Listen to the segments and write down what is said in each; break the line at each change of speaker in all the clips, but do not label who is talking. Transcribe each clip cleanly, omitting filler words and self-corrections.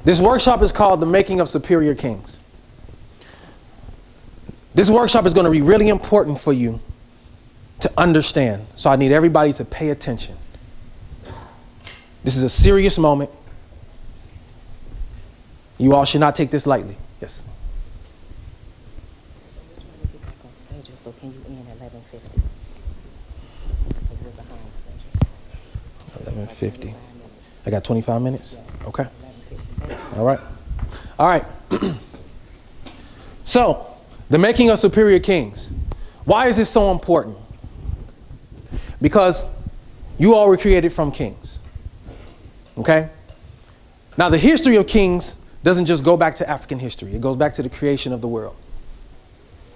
This workshop is called The Making of Superior Kings. This workshop is going to be really important for you to understand. So I need everybody to pay attention. This is a serious moment. You all should not take this lightly. Yes.
So can you end at 11:50? Because we're behind schedule.
11:50. I got 25 minutes?
Yes.
Okay.
11:50.
All right. All right. So, the making of superior kings. Why is this so important? Because you all were created from kings. Okay? Now, the history of kings doesn't just go back to African history. It goes back to the creation of the world.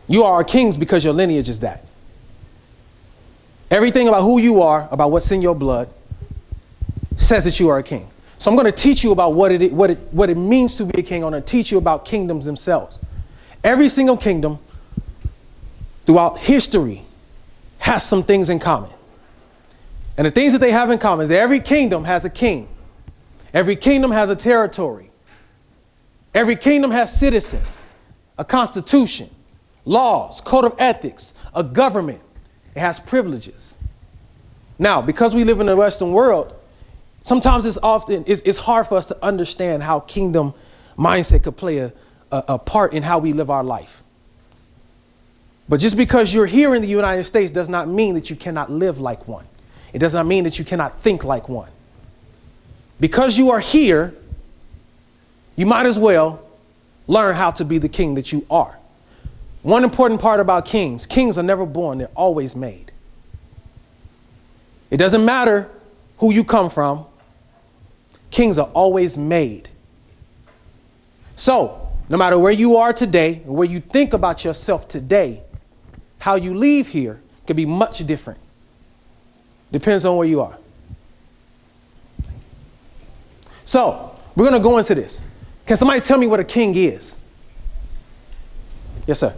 You are kings because your lineage is that. Everything about who you are, about what's in your blood, says that you are a king. So I'm going to teach you about what it means to be a king. I'm going to teach you about kingdoms themselves. Every single kingdom throughout history has some things in common. And the things that they have in common is that every kingdom has a king. Every kingdom has a territory. Every kingdom has citizens, a constitution, laws, code of ethics, a government. It has privileges. Now, because we live in the Western world, sometimes it's hard for us to understand how kingdom mindset could play a part in how we live our life. But just because you're here in the United States does not mean that you cannot live like one. It does not mean that you cannot think like one. Because you are here, you might as well learn how to be the king that you are. One important part about kings are never born, they're always made. It doesn't matter who you come from, kings are always made. So, no matter where you are today, or where you think about yourself today, how you leave here can be much different. Depends on where you are. So, we're going to go into this. Can somebody tell me what a king is? Yes, sir.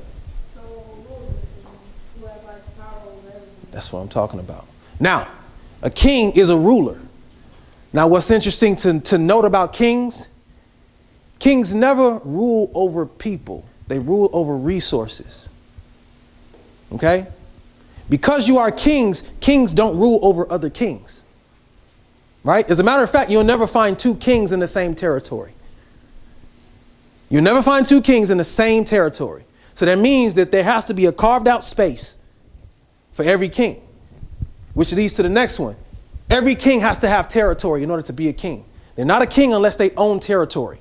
That's what I'm talking about. Now, a king is a ruler. Now, what's interesting to note about kings, kings never rule over people. They rule over resources. Okay? Because you are kings, kings don't rule over other kings. Right? As a matter of fact, you'll never find two kings in the same territory. You'll never find two kings in the same territory. So that means that there has to be a carved out space for every king, which leads to the next one. Every king has to have territory in order to be a king. They're not a king unless they own territory.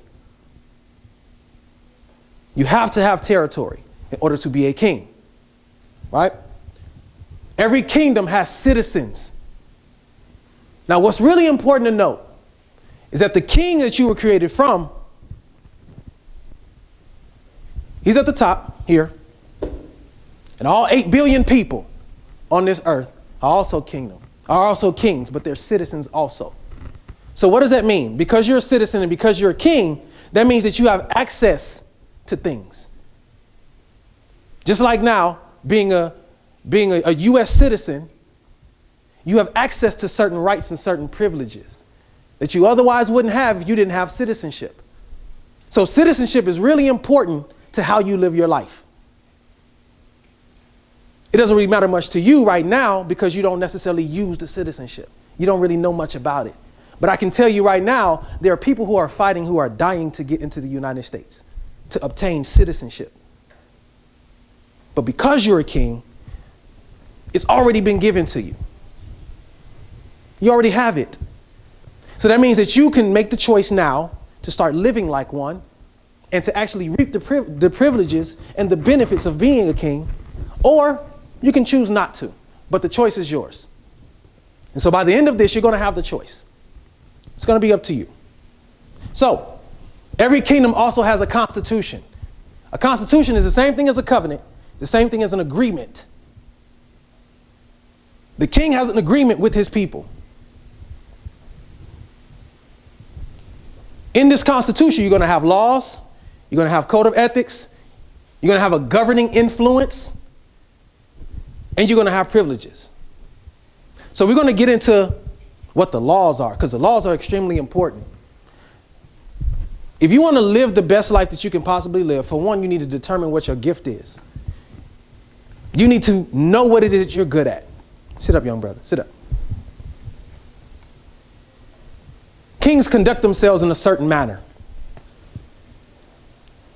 You have to have territory in order to be a king, right? Every kingdom has citizens. Now, what's really important to note is that the king that you were created from, he's at the top here, and all 8 billion people on this earth are also kings, but they're citizens also. So what does that mean? Because you're a citizen and because you're a king, that means that you have access to things. Just like now, being a U.S. citizen, you have access to certain rights and certain privileges that you otherwise wouldn't have if you didn't have citizenship. So citizenship is really important to how you live your life. It doesn't really matter much to you right now because you don't necessarily use the citizenship. You don't really know much about it. But I can tell you right now, there are people who are fighting, who are dying to get into the United States, to obtain citizenship. But because you're a king, it's already been given to you. You already have it. So that means that you can make the choice now to start living like one and to actually reap the privileges and the benefits of being a king, or you can choose not to, but the choice is yours. And so by the end of this, you're going to have the choice. It's going to be up to you. So every kingdom also has a constitution. A constitution is the same thing as a covenant, the same thing as an agreement. The king has an agreement with his people. In this constitution, you're going to have laws, you're going to have code of ethics, you're going to have a governing influence, and you're going to have privileges. So we're going to get into what the laws are, because the laws are extremely important. If you want to live the best life that you can possibly live, for one, you need to determine what your gift is. You need to know what it is that you're good at. Sit up, young brother. Sit up. Kings conduct themselves in a certain manner.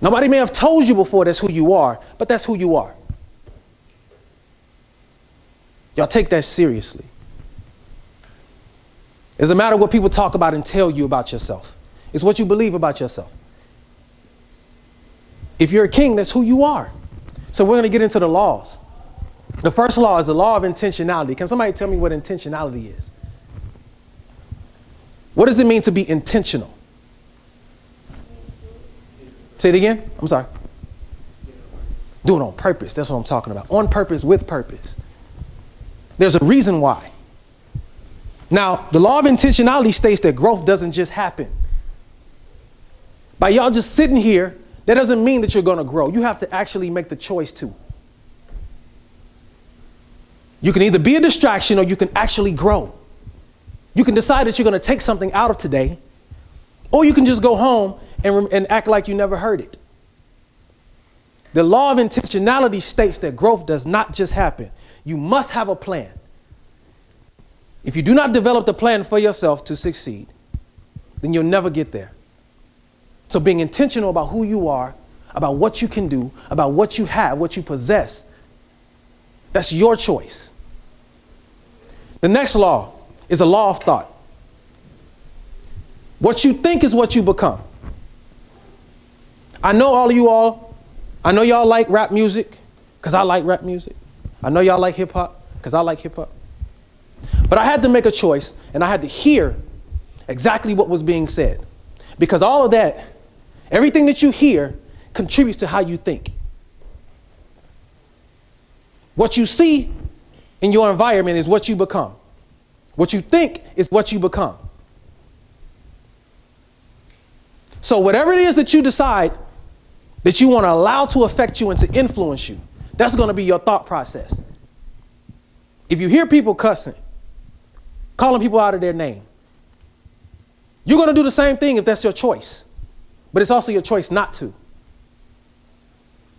Nobody may have told you before that's who you are, but that's who you are. Y'all take that seriously. It doesn't matter what people talk about and tell you about yourself. It's what you believe about yourself. If you're a king, that's who you are. So we're going to get into the laws. The first law is the law of intentionality. Can somebody tell me what intentionality is? What does it mean to be intentional? Say it again. I'm sorry. Do it on purpose. That's what I'm talking about. On purpose, with purpose. There's a reason why. Now, the law of intentionality states that growth doesn't just happen. By y'all just sitting here, that doesn't mean that you're going to grow. You have to actually make the choice to. You can either be a distraction or you can actually grow. You can decide that you're going to take something out of today, or you can just go home and act like you never heard it. The law of intentionality states that growth does not just happen. You must have a plan. If you do not develop the plan for yourself to succeed, then you'll never get there. So being intentional about who you are, about what you can do, about what you have, what you possess, that's your choice. The next law is the law of thought. What you think is what you become. I know all of you all, I know y'all like rap music because I like rap music. I know y'all like hip hop because I like hip hop. But I had to make a choice and I had to hear exactly what was being said. Because all of that, everything that you hear contributes to how you think. What you see in your environment is what you become. What you think is what you become. So whatever it is that you decide that you want to allow to affect you and to influence you, that's going to be your thought process. If you hear people cussing, calling people out of their name, you're going to do the same thing if that's your choice. But it's also your choice not to.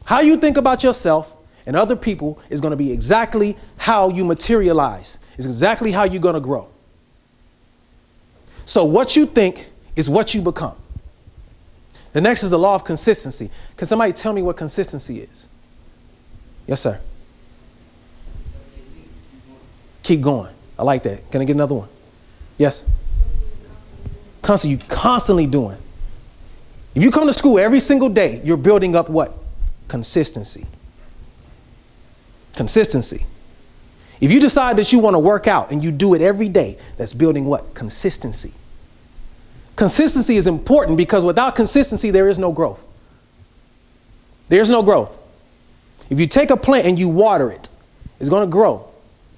How you think about yourself and other people is going to be exactly how you materialize. It's exactly how you're going to grow. So what you think is what you become. The next is the law of consistency. Can somebody tell me what consistency is? Yes, sir. Keep going. I like that. Can I get another one? Yes. Constantly doing. If you come to school every single day, you're building up what? Consistency. Consistency. If you decide that you want to work out and you do it every day, that's building what? Consistency. Consistency is important because without consistency, there is no growth. There's no growth. If you take a plant and you water it, it's going to grow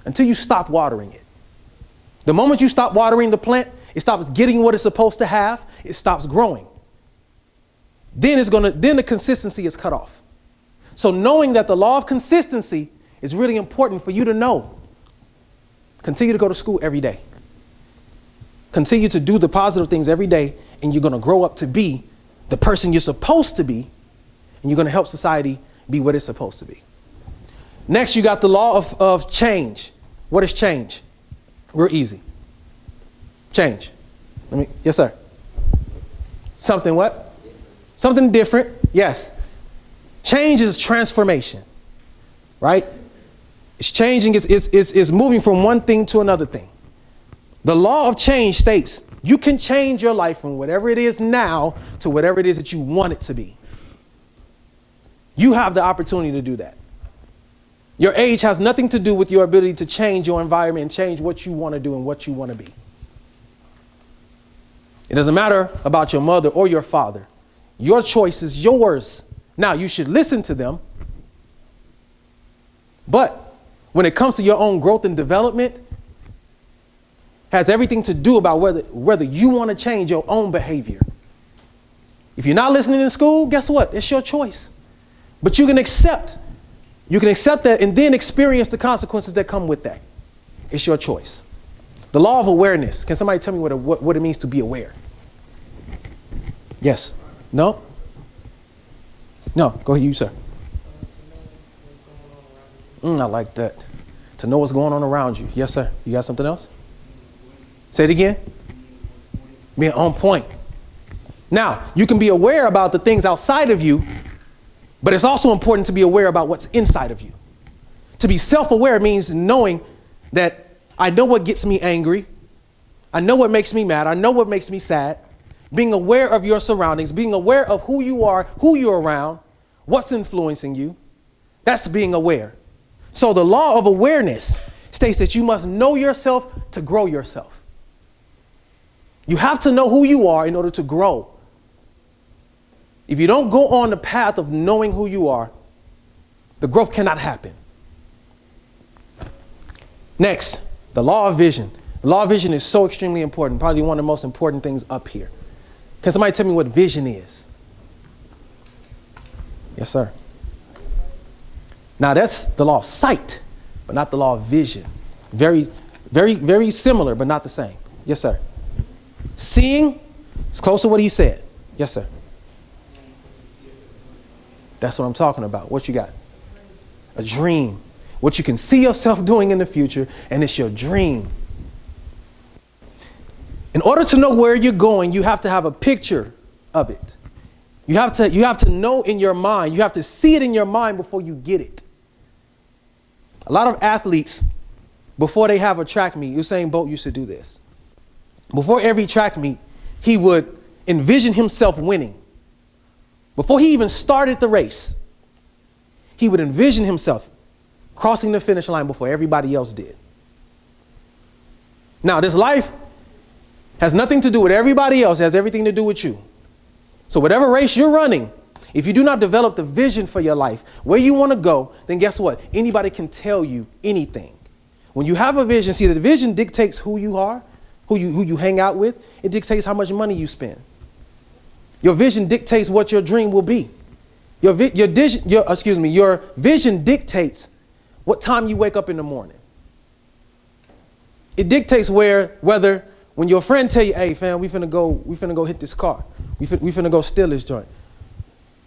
until you stop watering it. The moment you stop watering the plant, it stops getting what it's supposed to have. It stops growing. Then the consistency is cut off. So knowing that the law of consistency is really important for you to know. Continue to go to school every day. Continue to do the positive things every day, and you're going to grow up to be the person you're supposed to be, and you're going to help society be what it's supposed to be. Next, you got the law of change. What is change? Real easy. Change. Yes, sir. Something what? Something different. Yes. Change is transformation, right? It's changing. It's moving from one thing to another thing. The law of change states you can change your life from whatever it is now to whatever it is that you want it to be. You have the opportunity to do that. Your age has nothing to do with your ability to change your environment and change what you want to do and what you want to be. It doesn't matter about your mother or your father. Your choice is yours. Now, you should listen to them. But when it comes to your own growth and development, has everything to do about whether you want to change your own behavior. If you're not listening in school, guess what? It's your choice. But you can accept that and then experience the consequences that come with that. It's your choice. The law of awareness. Can somebody tell me what it means to be aware? Yes. No? No, go ahead, you, sir. I like that. To know what's going on around you. Yes, sir. You got something else? Say it again. Being on point. Now, you can be aware about the things outside of you, but it's also important to be aware about what's inside of you. To be self-aware means knowing that I know what gets me angry. I know what makes me mad. I know what makes me sad. Being aware of your surroundings, being aware of who you are, who you're around, what's influencing you. That's being aware. So the law of awareness states that you must know yourself to grow yourself. You have to know who you are in order to grow. If you don't go on the path of knowing who you are, the growth cannot happen. Next, the law of vision. The law of vision is so extremely important, probably one of the most important things up here. Can somebody tell me what vision is? Yes, sir. Now that's the law of sight, but not the law of vision. Very, very, very similar, but not the same. Yes, sir. Seeing is close to what he said. Yes, sir. That's what I'm talking about. What you got? A dream. What you can see yourself doing in the future, and it's your dream. In order to know where you're going, you have to have a picture of it. You have to know in your mind. You have to see it in your mind before you get it. A lot of athletes, before they have a track meet, Usain Bolt used to do this. Before every track meet, he would envision himself winning. Before he even started the race, he would envision himself crossing the finish line before everybody else did. Now, this life has nothing to do with everybody else. It has everything to do with you. So whatever race you're running, if you do not develop the vision for your life, where you want to go, then guess what? Anybody can tell you anything. When you have a vision, see, the vision dictates who you are, who you hang out with. It dictates how much money you spend. Your vision dictates what your dream will be. Your vision dictates what time you wake up in the morning. It dictates whether when your friend tell you, hey fam, we finna go hit this car. We finna go steal this joint.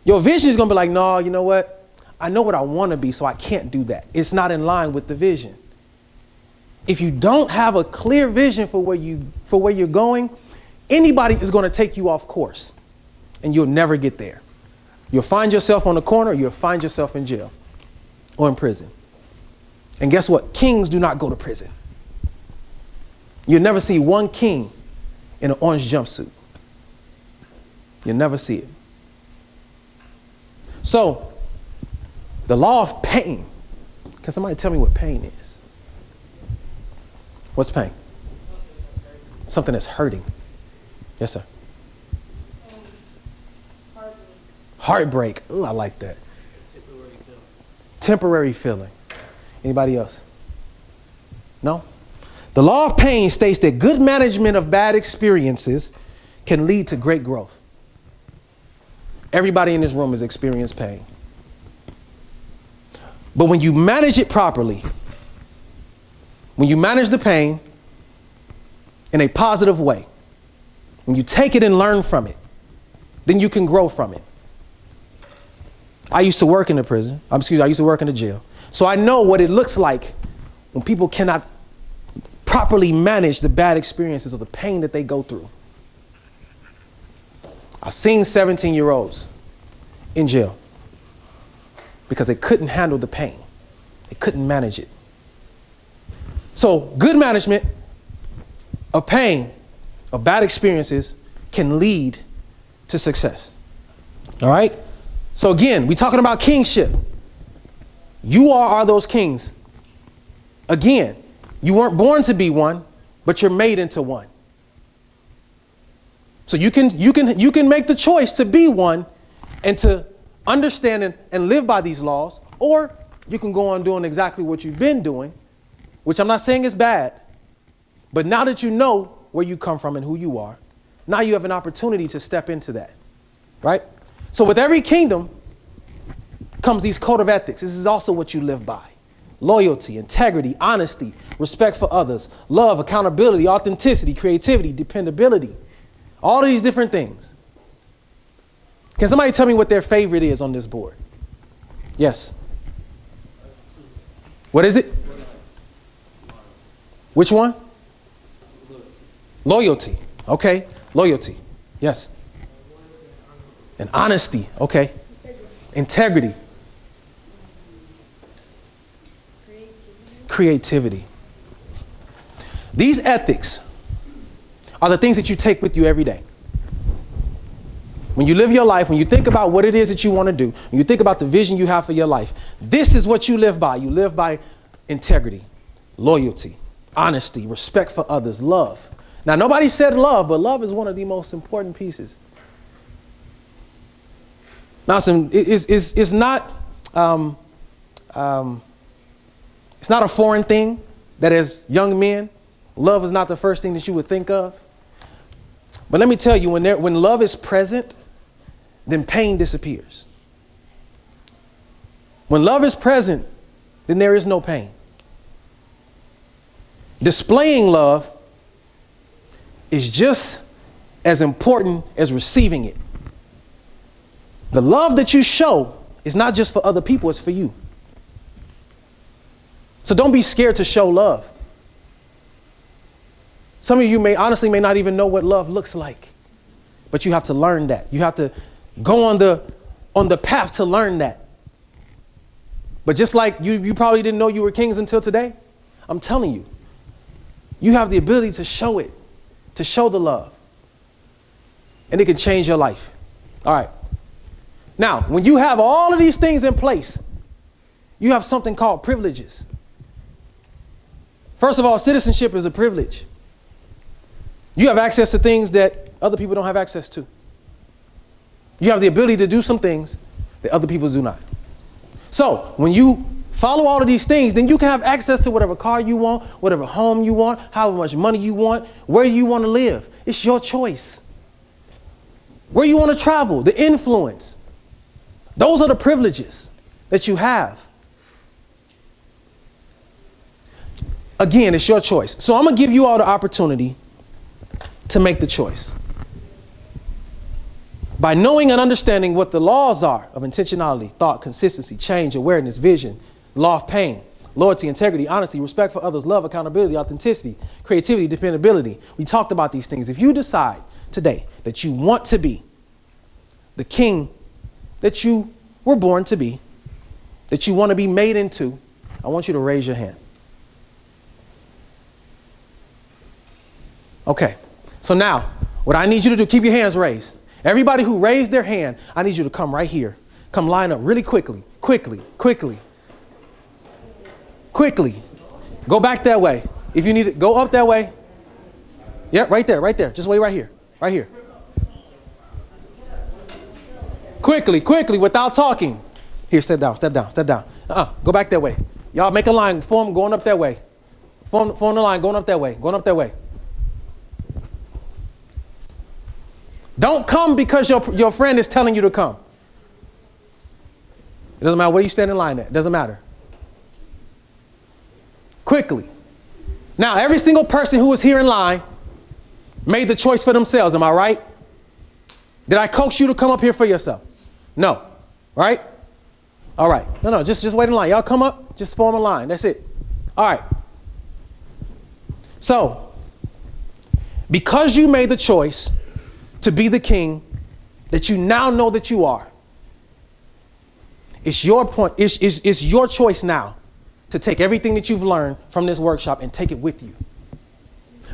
Your vision is gonna be like, no, you know what? I know what I wanna be, so I can't do that. It's not in line with the vision. If you don't have a clear vision for where you're going, anybody is gonna take you off course and you'll never get there. You'll find yourself on the corner, you'll find yourself in jail or in prison. And guess what? Kings do not go to prison. You'll never see one king in an orange jumpsuit. You'll never see it. So, the law of pain. Can somebody tell me what pain is? What's pain? Something that's hurting. Yes, sir. Heartbreak. Ooh, I like that. Temporary feeling. Anybody else? No? The law of pain states that good management of bad experiences can lead to great growth. Everybody in this room has experienced pain. But when you manage it properly, when you manage the pain in a positive way, when you take it and learn from it, then you can grow from it. I used to work in the prison. I used to work in the jail. So I know what it looks like when people cannot properly manage the bad experiences or the pain that they go through. I've seen 17-year-olds in jail because they couldn't handle the pain. They couldn't manage it. So good management of pain, of bad experiences, can lead to success. All right? So again, we're talking about kingship. You are those kings. Again, you weren't born to be one, but you're made into one. So you can make the choice to be one and to understand and live by these laws, or you can go on doing exactly what you've been doing, which I'm not saying is bad. But now that you know where you come from and who you are, now you have an opportunity to step into that, right? So with every kingdom comes these code of ethics. This is also what you live by. Loyalty, integrity, honesty, respect for others, love, accountability, authenticity, creativity, dependability. All of these different things. Can somebody tell me what their favorite is on this board? Yes. What is it? Which one? Loyalty. Okay. Loyalty. Yes. And honesty. Okay. Integrity. Creativity. These ethics are the things that you take with you every day. When you live your life, when you think about what it is that you want to do, when you think about the vision you have for your life, this is what you live by. You live by integrity, loyalty, honesty, respect for others, love. Now, nobody said love, but love is one of the most important pieces. Now, it's not a foreign thing that as young men, love is not the first thing that you would think of. But let me tell you, when love is present, then pain disappears. When love is present, then there is no pain. Displaying love is just as important as receiving it. The love that you show is not just for other people, it's for you. So don't be scared to show love. Some of you may not even know what love looks like, but you have to learn that. You have to go on the path to learn that. But just like you probably didn't know you were kings until today, I'm telling you, you have the ability to show it, to show the love, and it can change your life. All right. Now, when you have all of these things in place, you have something called privileges. First of all, citizenship is a privilege. You have access to things that other people don't have access to. You have the ability to do some things that other people do not. So when you follow all of these things, then you can have access to whatever car you want, whatever home you want, however much money you want, where you want to live. It's your choice. Where you want to travel, the influence. Those are the privileges that you have. Again, it's your choice. So I'm going to give you all the opportunity to make the choice. By knowing and understanding what the laws are of intentionality, thought, consistency, change, awareness, vision, law of pain, loyalty, integrity, honesty, respect for others, love, accountability, authenticity, creativity, dependability. We talked about these things. If you decide today that you want to be the king that you were born to be, that you want to be made into, I want you to raise your hand. Okay. So now, what I need you to do, keep your hands raised. Everybody who raised their hand, I need you to come right here. Come line up really quickly. Quickly. Go back that way. If you need it, go up that way. Yeah, right there. Just wait right here. Quickly, without talking. Here, step down. Go back that way. Y'all make a line, form going up that way. Form the line going up that way. Don't come because your friend is telling you to come. It doesn't matter where you stand in line at. It doesn't matter. Quickly. Now, every single person who is here in line made the choice for themselves. Am I right? Did I coax you to come up here for yourself? No. Right? All right. No, just wait in line. Y'all come up, just form a line. That's it. All right. So, because you made the choice to be the king that you now know that you are, it's your choice now to take everything that you've learned from this workshop and take it with you.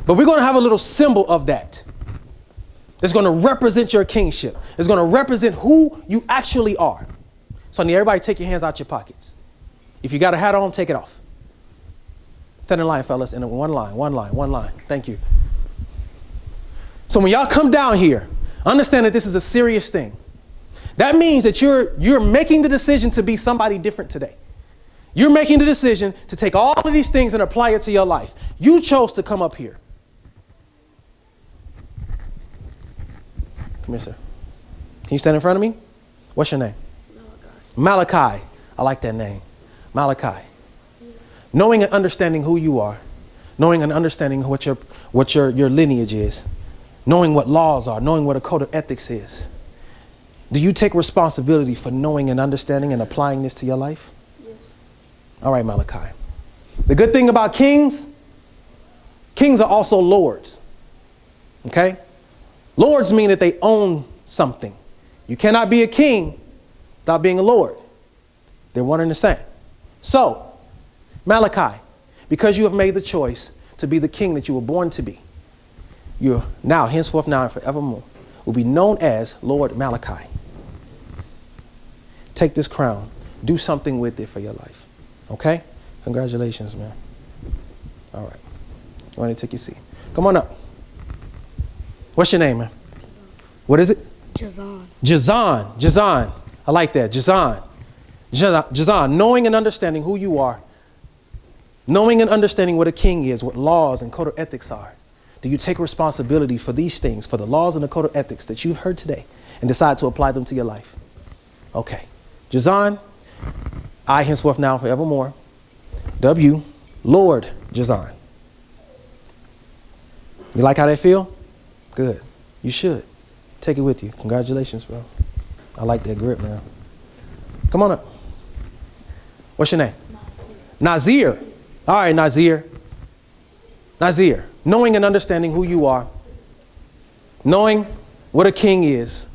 But we're going to have a little symbol of that. It's going to represent your kingship. It's going to represent who you actually are. So I need everybody to take your hands out your pockets. If you got a hat on, take it off. Stand in line, fellas, in one line. Thank you. So when y'all come down here, understand that this is a serious thing. That means that you're making the decision to be somebody different today. You're making the decision to take all of these things and apply it to your life. You chose to come up here. Come here, sir. Can you stand in front of me? What's your name? Malachi. I like that name. Malachi. Yeah. Knowing and understanding who you are, knowing and understanding what your lineage is, knowing what laws are, knowing what a code of ethics is, Do you take responsibility for knowing and understanding and applying this to your life?
Yes.
All right, Malachi. The good thing about kings, kings are also lords. Okay? Lords mean that they own something. You cannot be a king without being a lord. They're one and the same. So, Malachi, because you have made the choice to be the king that you were born to be, you're now, henceforth, now, and forevermore, will be known as Lord Malachi. Take this crown. Do something with it for your life. Okay? Congratulations, man. All right. You want to take your seat? Come on up. What's your name, man? What is it?
Jazan.
Jazan. Jazan. I like that. Jazan. Jazan. Knowing and understanding who you are. Knowing and understanding what a king is, what laws and code of ethics are. Do you take responsibility for these things, for the laws and the code of ethics that you've heard today, and decide to apply them to your life? Okay. Jazan, I henceforth now forevermore. W, Lord Jazan. You like how that feel? Good. You should. Take it with you. Congratulations, bro. I like that grip, man. Come on up. What's your name? Nazir. All right, Nazir. Nazir. Knowing and understanding who you are. Knowing what a king is.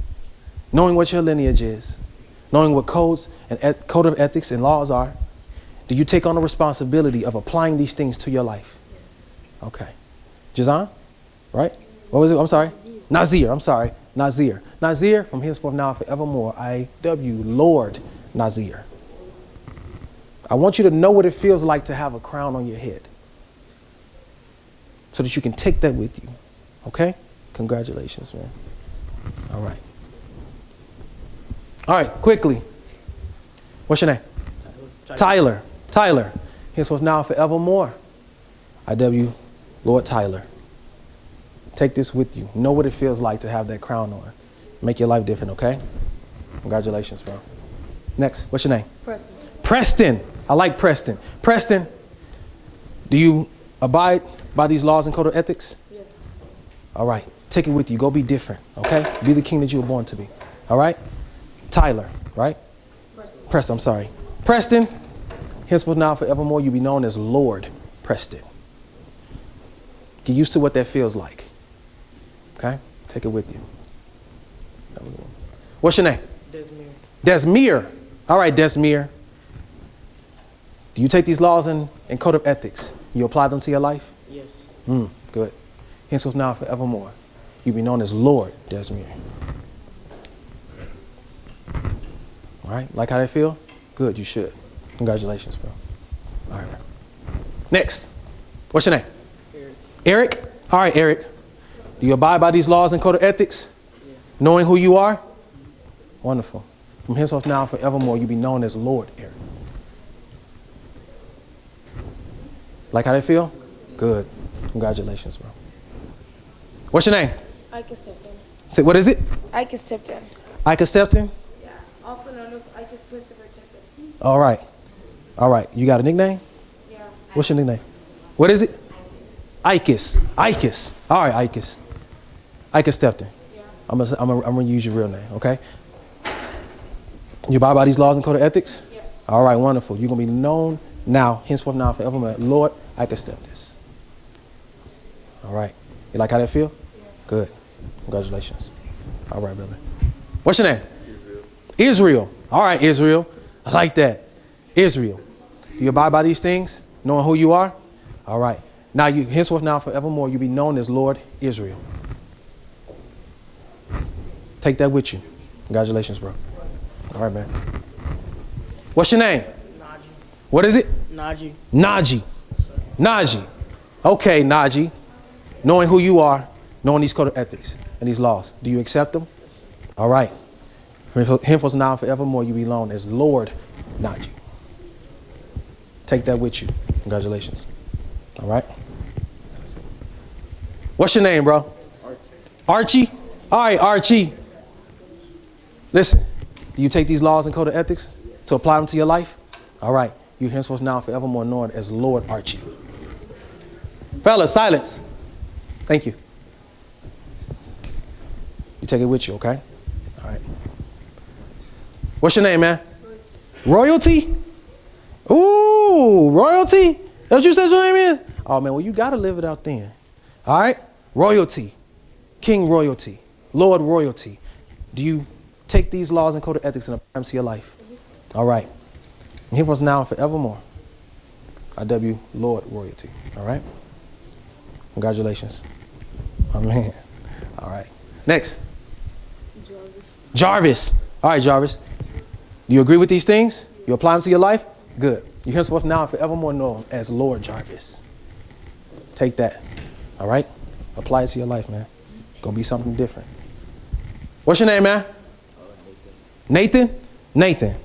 Knowing what your lineage is. Knowing what codes and code of ethics and laws are. Do you take on the responsibility of applying these things to your life? Okay. Jazan, right? What was it? I'm sorry. Nazir. I'm sorry. Nazir. Nazir, from henceforth now and forevermore, I.W. Lord Nazir. I want you to know what it feels like to have a crown on your head, so that you can take that with you. Okay? Congratulations, man. All right. All right, quickly. What's your name? Tyler. Tyler. Henceforth now and forevermore, I.W. Lord Tyler. Take this with you. Know what it feels like to have that crown on. Make your life different, okay? Congratulations, bro. Next, what's your name?
Preston.
Preston. I like Preston. Preston, do you abide by these laws and code of ethics?
Yes.
All right. Take it with you. Go be different, okay? Be the king that you were born to be. All right? Tyler, right? Preston, I'm sorry. Preston, henceforth now forevermore, you'll be known as Lord Preston. Get used to what that feels like. Okay? Take it with you. What's your name?
Desmere.
Desmere. All right, Desmere. Do you take these laws and code of ethics? You apply them to your life?
Yes.
Good. Henceforth now and forevermore, you'll be known as Lord Desmere. All right? Like how they feel? Good, you should. Congratulations, bro. All right. Next. What's your name?
Eric.
Eric? All right, Eric. Do you abide by these laws and code of ethics?
Yeah.
Knowing who you are? Wonderful. From henceforth now and forevermore, you'll be known as Lord Eric. Like how they feel? Good. Congratulations, bro. What's your name?
Ike Stepton.
Say, what is it?
Ike Stepton.
Ike Stepton?
Yeah. Also known as Ike Christopher Tipton.
All right. All right. You got a nickname?
Yeah.
What's your nickname? What is it? Icus. Icus. All right, Icus. Icus Stepton.
Yeah.
I'm gonna use your real name, okay? You abide by these laws and code of ethics?
Yes.
All right, wonderful. You're gonna be known now, henceforth now, forevermore, Lord Icus Stepton. All right. You like how that feel?
Yeah.
Good. Congratulations. All right, brother. What's your name? Israel. All right, Israel. I like that. Israel. Do you abide by these things, knowing who you are? All right. Now you, henceforth now forevermore, you'll be known as Lord Israel. Take that with you. Congratulations, bro. All right, man. What's your name?
Najee.
What is it?
Najee.
Naji. Naji. Okay, Naji. Knowing who you are, knowing these code of ethics and these laws, do you accept them? All right. Henceforth now and forevermore, you be known as Lord Naji. Take that with you. Congratulations. All right. What's your name, bro? Archie. All right, Archie. Listen, do you take these laws and code of ethics to apply them to your life? All right. You henceforth now and forevermore known as Lord Archie. Fellas, silence. Thank you. You take it with you, okay? All right. What's your name, man? Royalty? Ooh, royalty? That's what you said your name is? Oh, man, well, you got to live it out then. All right? Royalty. King royalty. Lord royalty. Do you take these laws and code of ethics and apply them to your life? All right. And here was now and forevermore. I.W. Lord royalty. All right? Congratulations. Amen. All right. Next. Jarvis. All right, Jarvis. Do you agree with these things? You apply them to your life? Good. You henceforth now and forevermore known as Lord Jarvis. Take that. All right? Apply it to your life, man. Go be something different. What's your name, man? Nathan? Nathan.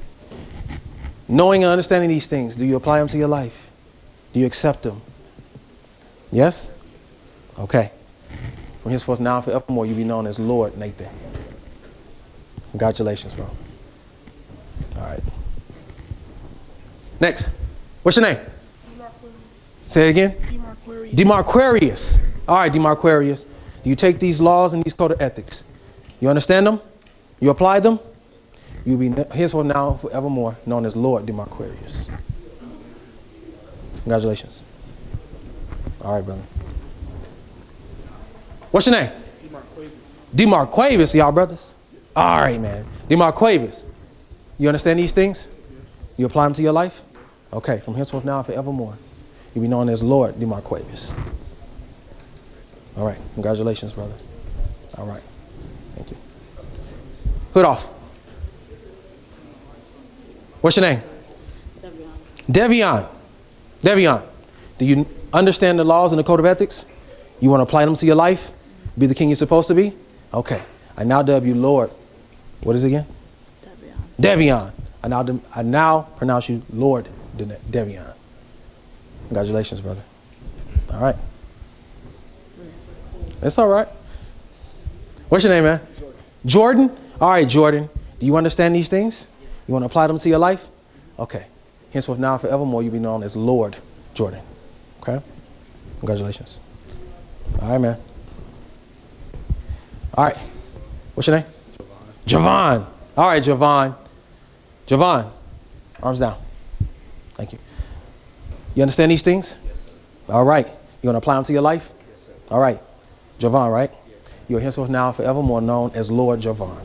Knowing and understanding these things, do you apply them to your life? Do you accept them? Yes? Okay. From henceforth now and forevermore, you be known as Lord Nathan. Congratulations, bro. All right. Next. What's your name? Say it again. Demarquarius. All right, Demarquarius. Do you take these laws and these code of ethics? You understand them? You apply them? You'll be henceforth now and forevermore known as Lord Demarquarius. Congratulations. All right, brother. What's your name? Demarquavis, y'all brothers. All right, man. Demarquavis. You understand these things? You apply them to your life? Okay, from henceforth now and forevermore, you'll be known as Lord Demarquavis. All right, congratulations, brother. All right, thank you. Hood off. What's your name? Devion. Devion. Do you understand the laws and the code of ethics? You want to apply them to your life? Be the king you're supposed to be? Okay. I now dub you Lord. What is it again? Devion. I now pronounce you Lord Devion. Congratulations, brother. All right. It's all right. What's your name, man? Jordan. All right, Jordan. Do you understand these things? You want to apply them to your life? Okay. Henceforth now and forevermore, you'll be known as Lord Jordan. Okay? Congratulations. All right, man. All right. What's your name? Javon. All right, Javon. Javon. Arms down. Thank you. You understand these things? Yes, sir. All right. You want to apply them to your life? Yes, sir. All right. Javon, right? Yes. You are henceforth now and forevermore known as Lord Javon.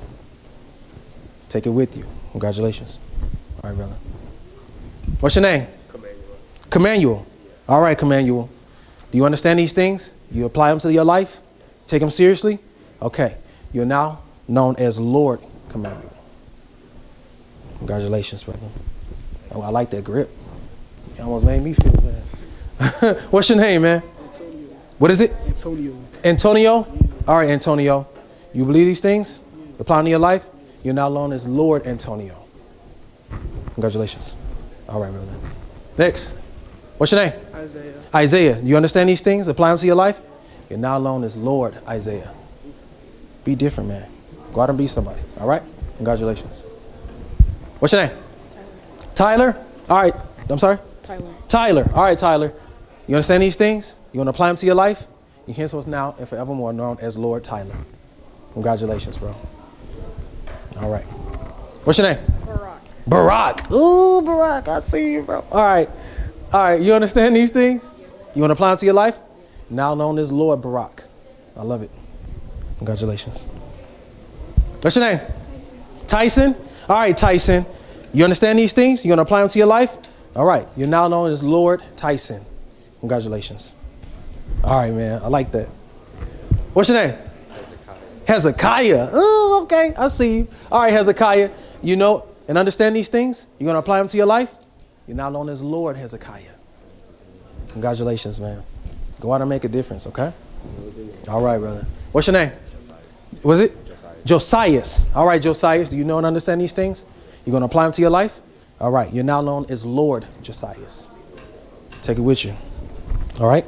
Take it with you. Congratulations. All right, brother. What's your name? Commanuel. Yeah. All right, Commanuel. Do you understand these things? You apply them to your life? Take them seriously? Okay. You're now known as Lord Commanuel. Congratulations, brother. Oh, I like that grip. It almost made me feel bad. What's your name, man?
Antonio.
What is it?
Antonio.
Antonio? Yeah. All right, Antonio. You believe these things? Yeah. Apply them to your life? You're now known as Lord Antonio. Congratulations. All right, brother. Next. What's your name?
Isaiah.
Isaiah. You understand these things? Apply them to your life? You're now known as Lord Isaiah. Be different, man. Go out and be somebody. All right? Congratulations. What's your name? Tyler. All right. I'm sorry? Tyler. All right, Tyler. You understand these things? You want to apply them to your life? You henceforth now and forevermore known as Lord Tyler. Congratulations, bro. All right. What's your name? Barack. Ooh, Barack. I see you, bro. All right. All right. You understand these things? You want to apply them to your life? Now known as Lord Barack. I love it. Congratulations. What's your name? Tyson. All right, Tyson. You understand these things? You want to apply them to your life? All right. You're now known as Lord Tyson. Congratulations. All right, man. I like that. What's your name? Hezekiah. Oh, okay. I see you. All right, Hezekiah. You know and understand these things? You're going to apply them to your life? You're now known as Lord Hezekiah. Congratulations, man. Go out and make a difference, okay? All right, brother. What's your name? Josias. Was it? Josias. All right, Josias. Do you know and understand these things? You're going to apply them to your life? All right. You're now known as Lord Josias. Take it with you. All right?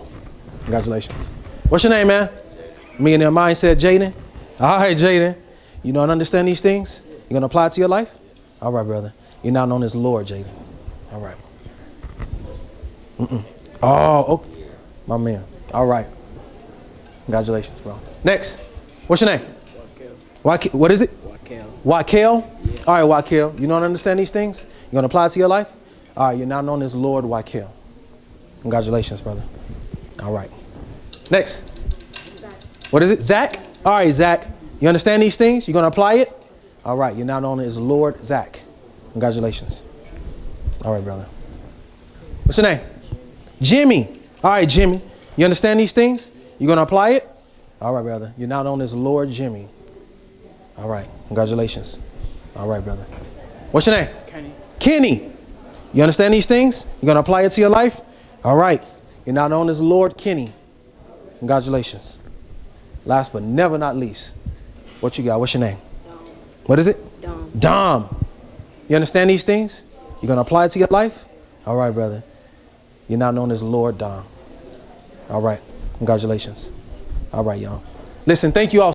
Congratulations. What's your name, man? Me and their mind said Jaden. All right, Jaden. You know and understand these things? You're going to apply it to your life? All right, brother. You're now known as Lord Jaden. All right. Oh, okay. My man. All right. Congratulations, bro. Next. What's your name? What is it? Wakel. All right, Wakil, you don't understand these things? You going to apply it to your life? All right, you're now known as Lord Wakil. Congratulations, brother. All right. Next.
Zach.
What is it? Zach? All right, Zach. You understand these things? You're going to apply it? All right, you're now known as Lord Zach. Congratulations. All right, brother. What's your name? Jimmy. All right, Jimmy. You understand these things? You're going to apply it? All right, brother. You're now known as Lord Jimmy. All right. Congratulations. All right, brother. What's your name?
Kenny.
Kenny. You understand these things? You're going to apply it to your life? All right. You're now known as Lord Kenny. Congratulations. Last but never not least, what you got? What's your name?
Dom.
What is it?
Dom.
Dom. You understand these things? You're going to apply it to your life? All right, brother. You're now known as Lord Dom. All right. Congratulations. All right, y'all. Listen, thank you all.